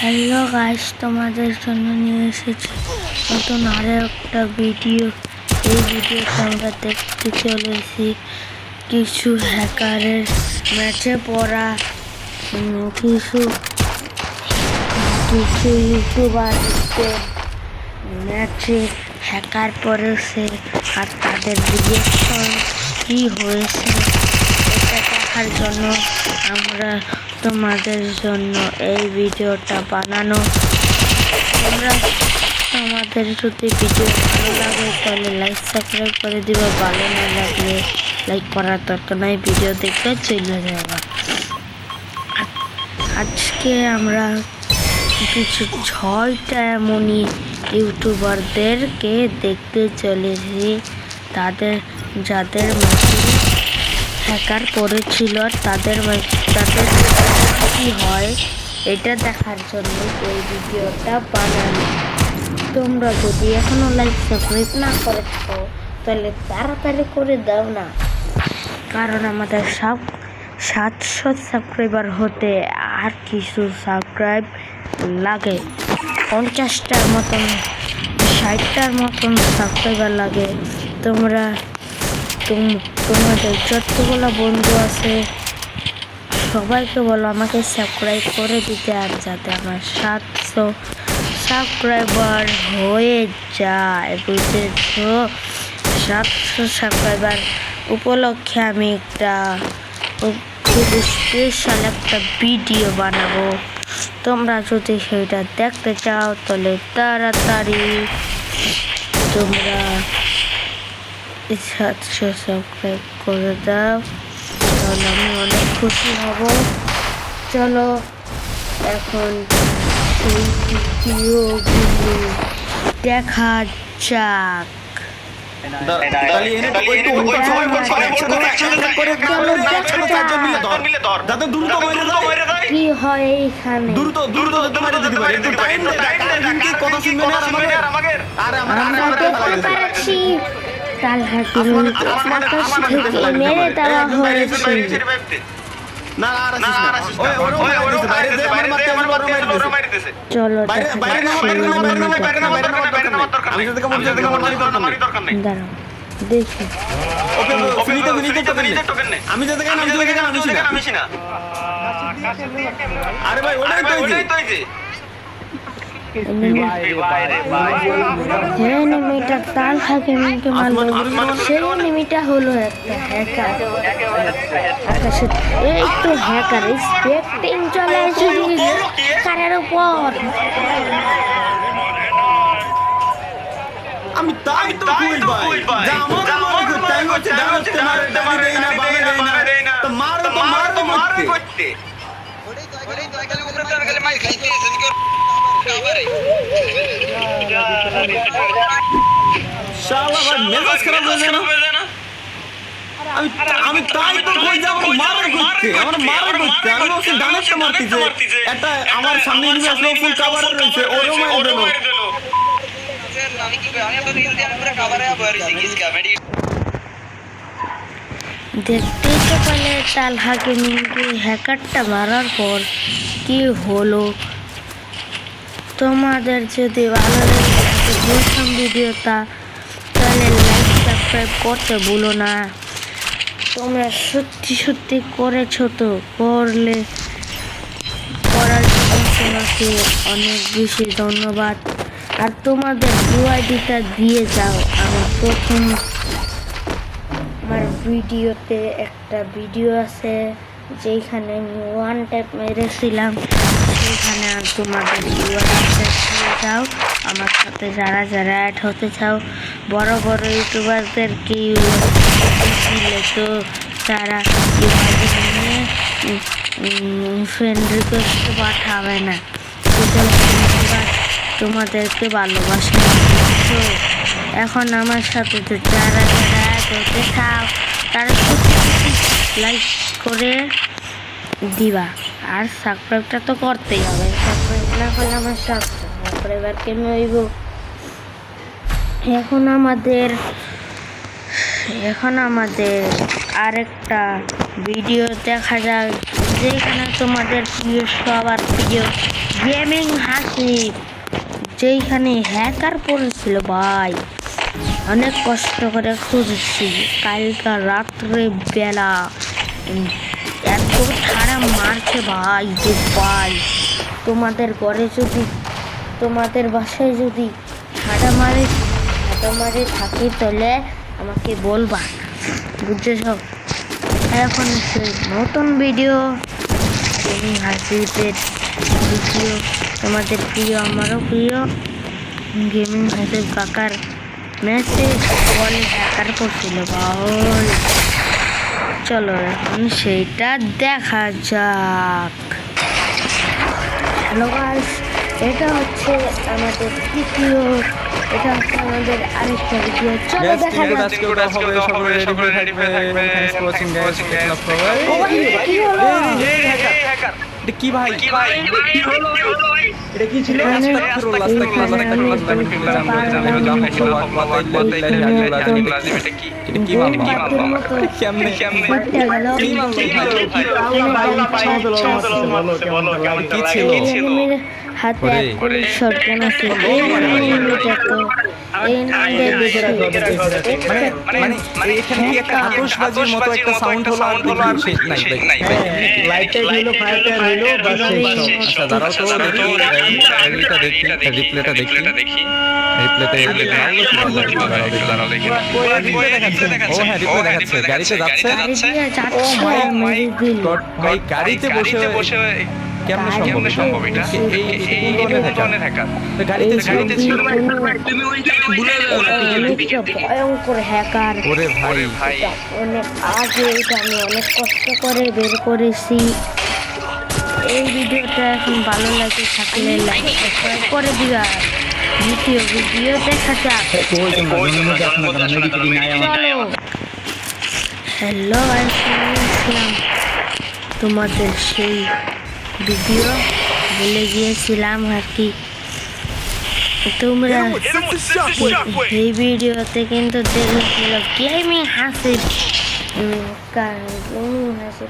Hello guys, তোমাদের জন্য নিয়ে এসেছি নতুন আরো একটা ভিডিও। এই ভিডিওতে আমরা দেখতে চলেছি কিছু হ্যাকারের ম্যাচে পড়া কিছু ইউটিউবারদের ম্যাচে হ্যাকার পড়েছে আর তাদের রিঅ্যাকশন কি হয়েছে এটা দেখার জন্য আমরা তোমাদের জন্য এই ভিডিওটা বানানো। আমাদের যদি ভিডিও ভালো লাগে তাহলে লাইক সাবস্ক্রাইব করে দিবা, ভালো না লাগলে লাইক করার দরকার নাই, ভিডিও দেখতে চলে যাবা। আজকে আমরা কিছু 6টা এমনই ইউটিউবারদেরকে দেখতে চলেছি যাদের হ্যাকার পড়েছিল তাদের কি হয় এটা দেখার জন্য এই ভিডিওটা বানানো। তোমরা যদি এখনো লাইক সাবস্ক্রাইব না করে থাকো তাহলে তাড়াতাড়ি করে দাও না, কারণ আমাদের 700 সাবস্ক্রাইবার হতে আর কিছু সাবস্ক্রাইব লাগে। 50টার মতন 60টার মতন সাবস্ক্রাইবার লাগে। তোমাদের যতগুলো বন্ধু আছে সবাইকে বলো আমাকে সাবস্ক্রাইব করে দিতে, আর যাতে আমার 700 সাবস্ক্রাইবার হয়ে যায়, বুঝেছো? 700 সাবস্ক্রাইবার উপলক্ষে আমি একটা খুব স্পেশাল একটা ভিডিও বানাবো। তোমরা যদি সেটা দেখতে চাও তাহলে তাড়াতাড়ি তোমরা 700 সাবস্ক্রাইব করে দাও, তাহলে আমি অনেক খুশি হব। চলো এখন সেই ভিডিওগুলো দেখা যাক। কি হয় এইখানে? আমরা দেখতে পাচ্ছি মেরে দেওয়া হয়েছে। চলো দেখি। আমি আরে ভাই ওটাই তো এনিমিটা তাল হাকে মিনকে মারলো, সেই এনিমিটা হলো একটা হ্যাকার। এই তো হ্যাকার স্পেক্টিং চলে এসেছে হ্যাকারের উপর। আমি তাই তো কই ভাই যা আমার টাইম হচ্ছে ডাউনতে মারে দেই না বামে দেই না তো মারো করতে ওটাই তো আইকালে উপরে গেলে মাই খাইতে এসে শালা ভাই মেজাজ খারাপ হয়ে যায় না। আমি তাই তো কই যাব মারার করতে আমি ওকে ডানেতে মারতিছে এটা আমার সামনে এনিমি আসলো ফুল কভার রয়েছে ওরও মাইরে দিল। আমি কি আমি তো রিল দিয়ে পুরো কভারে আবারছি কিসকা মেডি দেখতেই তো পেলে তালহাকে মিনকে হ্যাকারটা মারার পর কি হলো। তোমাদের যদি ভালো লাগে প্রথম ভিডিওটা তাহলে লাইক সাবস্ক্রাইব করতে ভুলো না। তোমরা সত্যি করেছো তো, করার জন্য তোমাকে অনেক বেশি ধন্যবাদ। আর তোমাদের ইউআইডিটা দিয়ে যাও। আমার ভিডিওতে একটা ভিডিও আছে যেখানে আমি 1 ট্যাপ মেরেছিলাম, সেখানে তোমাদের ইউআইডিটা দিয়ে যাও। আমার সাথে যারা অ্যাড হতে চাও বড় ইউটিউবারদেরকে দিলে তো তারা ইউআইডি নিয়ে ফ্রেন্ড রিকোয়েস্ট পাঠাবে না। তোমাদেরকে ভালোবাসা। তো এখন আমার সাথে তো যারা অ্যাড হতে চাও তারা লাইক করে দিবা, আর সাবস্ক্রাইবটা তো করতেই হবে। সাবস্ক্রাইব না করলে আমার সাবস্ক্রাইবার কেন হইব। এখন আমাদের আরেকটা ভিডিও দেখা যাক যেখানে তোমাদের প্রিয় সবার প্রিয় গেমিং হাসিব যেইখানে হ্যাকার পড়েছিল ভাই, অনেক কষ্ট করে খুঁজছি কালকা রাত্রে বেলা, এত ঠাড়া মারছে ভাই যে ভাই, তোমাদের ঘরে যদি তোমাদের বাসায় যদি ঠাড়া মারে থাকে তাহলে আমাকে বলবা, বুঝেছ? এখন সেই নতুন ভিডিও গেমিং হাসিবের ভিডিও তোমাদের প্রিয়, আমারও প্রিয়। গেমিং হাসিব কাকার মেসেজ বলে হ্যাকার করছিল বল, চলো এখন সেইটা দেখা যাক। হ্যালো গাইস, এটা হচ্ছে আমাদের তৃতীয়, এটা হচ্ছে আমাদের আরেকটা ভিডিও, চলো দেখা যাক। কি ভাই এটা কি ছিল? হাতে শটগান আছে, আতশবাজির মতো একটা সাউন্ড হলো আর শেষ নাই ভাই। লাইটটা হলো ফায়ারটা হলো বাস শেষ। আচ্ছা দাঁড়াও তো রিপ্লেটা দেখি রিপ্লেতে ও হ্যাঁ রিপ্লে দেখাচ্ছে গাড়িতে যাচ্ছে। ও মাই গড ভাই গাড়িতে বসে কেমনে সম্ভব এটা? এই ধরনের হ্যাকার গাড়িতে ছিল ভয়ঙ্কর হ্যাকার। ওরে ভাই অনেক আগে এটা আমি অনেক কষ্ট করে বের করেছি। এই ভিডিওটা এখন ভালো লাগে থাকলে লাইক সাবস্ক্রাইব করে দিবা। দ্বিতীয় ভিডিও দেখা যাক। হ্যালো আসসালাম, তোমাদের সেই ভিডিও বলে গিয়েছিলাম আর কি, তোমরা এই ভিডিওতে কিন্তু দেখেছিল গেমিং হাসিব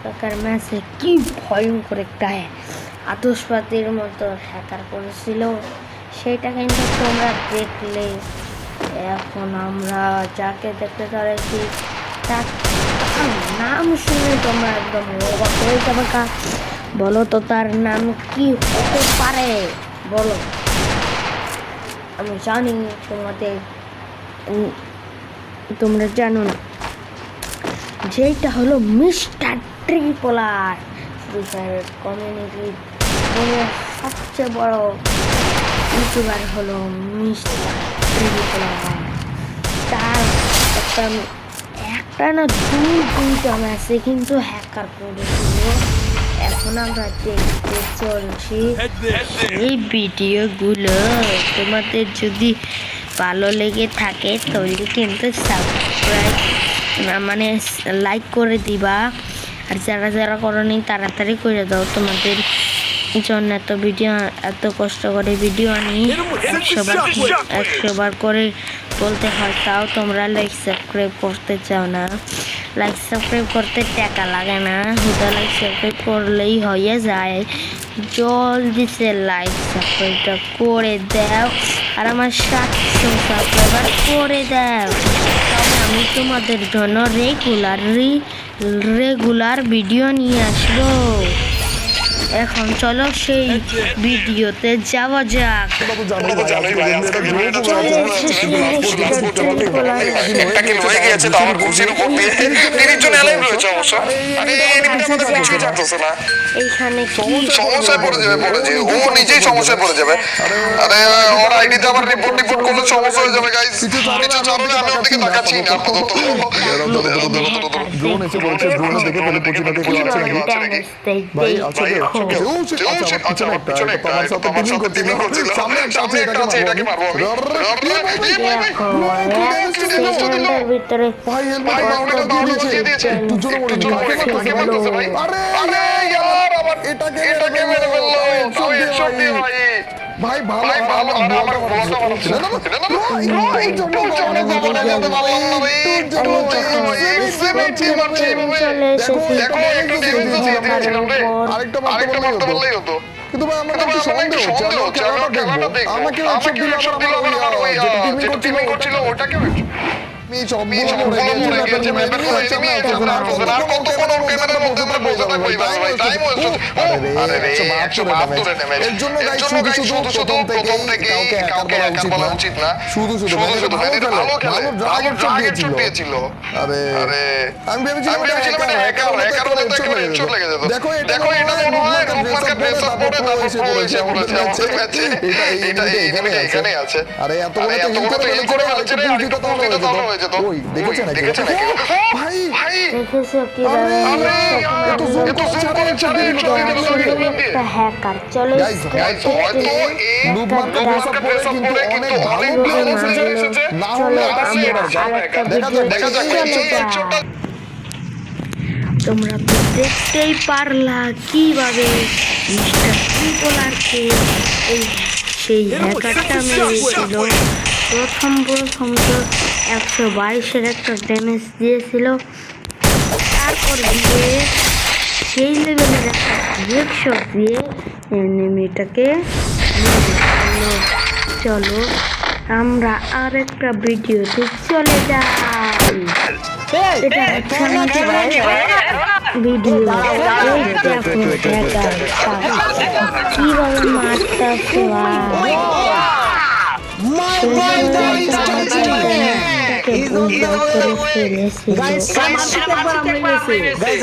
কাকার ম্যাচে কি ভয়ঙ্কর একটা আতশবাজির মতো হ্যাকার করেছিল, সেটা কিন্তু তোমরা দেখলে। এখন আমরা যাকে দেখতে চলেছি তার নাম শুনে তোমরা একদম অবাক হয়ে যাবে। বলো তো তার নাম কি হতে পারে বলো? আমি জানি তোমরা জানো না, যেটা হলো মিস্টার ট্রিপলার, ফ্রি ফায়ার কমিউনিটির সবচেয়ে বড় ইউটিউবার হলো মিস্টার ট্রিপলার। তার একটা না দুইটা ম্যাচে কিন্তু হ্যাকার করেছিল। এখন আমরা দেখতে চলছি এই ভিডিওগুলো। তোমাদের যদি ভালো লেগে থাকে তাহলে কিন্তু সাবস্ক্রাইব মানে লাইক করে দিবা, আর যারা করনি তাড়াতাড়ি করে দাও। তোমাদের জন্য এত কষ্ট করে ভিডিও আনি, 100 বার করে বলতে হয়, তাও তোমরা লাইক সাবস্ক্রাইব করতে চাও না। লাইক সাবস্ক্রাইব করতে টাকা লাগে না, হুদা লাইক সাবস্ক্রাইব করলেই হয়ে যায়। জলদি সে লাইক সাবস্ক্রাইবটা করে দাও আর আমার 700 সাবস্ক্রাইবার করে দাও, তবে আমি তোমাদের জন্য রেগুলার ভিডিও নিয়ে আসবো। এখন চলো সেই ভিডিওতে যাওয়া যাক। এইখানে সমস্যায় পড়ে যাবে, ও নিজেই সমস্যায় পড়ে যাবে। আরে ওর আইডিতে আবার রিপোর্ট করলে সমস্যা হয়ে যাবে গাইস। কিছু জানলে আমি ওর দিকে তাকাচ্ছি না আপাতত। ড্রোন এসে বলছে, ড্রোন দেখে ফেলে পচিনাতে কেউ আছে নাকি ভাই? আচ্ছা আচ্ছা পিছনে একটা আমার সাথে টিমিং করছিল, সামনে একটা আছে এটাকে মারবো আমি। ভিতরে ভাই হেলমেট ওটা দিয়ে দিয়েছে, দুজনে মরে গেল। আরে यार আবার এটাকে মেরে ফেললো। সত্যি ভাই ভালো আমার বলটা মারছে না এই জন্য জমানে যেতে পারলাম না ভাই। দেখো একটু ডিফেন্স দিয়ে দিয়েছিলাম রে, আরেকটা মারতে বললেই হতো। কিন্তু ভাই আমার একটু সন্দেহ চলো খেলাটা দেখবো আমাকে ওইসব দিলে আবার আমার ওই যেটা টিমিং করছিল ওটাকে আমি সবগুলো মরে গেছে ম্যাপের কোনো এনিমি আছে না আর কতক্ষণ ওর ক্যামেরার মধ্যে আমরা বোঝাতে পারি ভাই টাইম ওয়েস্ট আরে রে 172 ড্যামেজ এর জন্য গাইস শুধু প্রথম থেকে কাউকে একা বলা উচিত না শুধু মানে ভালো খেলে ভালো ড্রাগন শট পেয়েছিল আরে আমি ভেবেছিলাম একা হেডশট লেগে যেত দেখো এটা মনে হয় রূপমার্কেট ড্রেস আপ করে তারপর পড়েছে আমাদের ম্যাচে এটা এখানে আছে আরে এতগুলো তো হিল করে ফেলেছে রে আরেকটু কমপ্লিট তো হয়ে যেত ওই দেখেছেন নাকি ভাই দেখেছো কিভাবে এত জোর করে ছবি দিল একটা হ্যাকার চলো গাইস হয়তো রূপমার্কেট ড্রেস আপ করে কিন্তু অনেক ভালো প্লেয়ার এসেছে না হলে দেখা যাক তোমরা তো দেখতেই পারলা কিভাবে মিস্টার ট্রিপলারকে সেই হ্যাকারটা মেরেছিল। প্রথম তো 122-এর একটা ড্যামেজ দিয়েছিল, তারপর দিয়ে সেই লেভেলের একটা হেডশট দিয়ে এনিমিটাকে চলো আমরা আর একটা ভিডিওতে চলে যাই। এটা হচ্ছে আমাদের ভিডিও। কিভাবে মারতেছে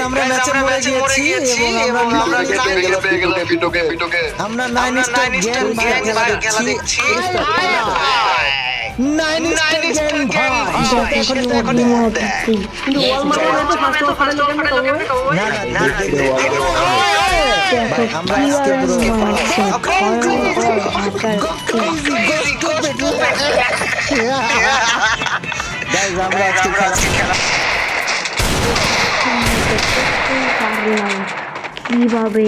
আমরা ম্যাচে মরে গিয়েছি এবং আমরা 9 স্টার গেম দেখছি 9 স্টার গেম এখন আমরা আজকে কিভাবে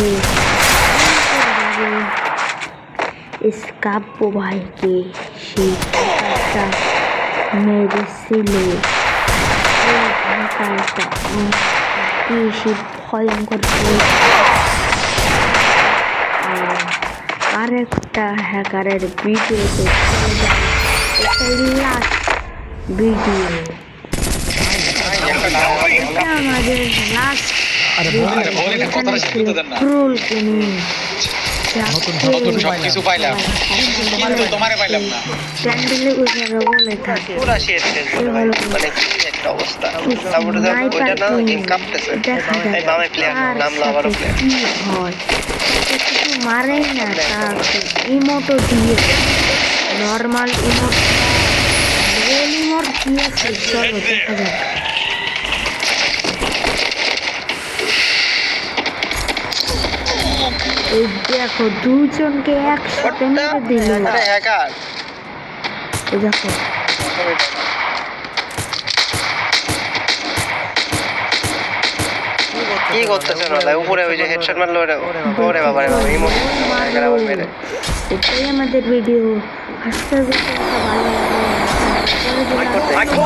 স্কাপ্পো ভাইকে সেই টাকাটা মেরেছিল, সে ভয়ঙ্কর আরেকটা হ্যাকারের ভিডিওতে চলে যায়। এটাই লাস্ট ভিডিও, এটা আমাদের লাস্ট ক্রুল কিনি সবকিছু পাইলাম কিন্তু তোমারে পাইলাম না। প্যান্ডেলে ওইভাবে বলে থাকে পুরা শেষ মানে কি একটা অবস্থা। তারপরে ওইটা না গেম কাঁপতেছে, এই বামে প্লেয়ার নামলো আবারও প্লেয়ার কি হয় কিছু মারেই না তাকে ইমোটো দিয়ে নর্মাল ইমোট রিয়েল ইমোট দিয়েছে। চলো দেখা যাক। এই দেখো দুজনকে একসাথে মেরে দিল। আরে হ্যাকার এই দেখো কি করতেছে না উপরে ওই যে হেডশট মারলো ওরে বাবা রে বাবা ইমোট হ্যাকার আবার মেরে। এটাই আমাদের ভিডিও। আজকের ভিডিওটা ভালো লাগলে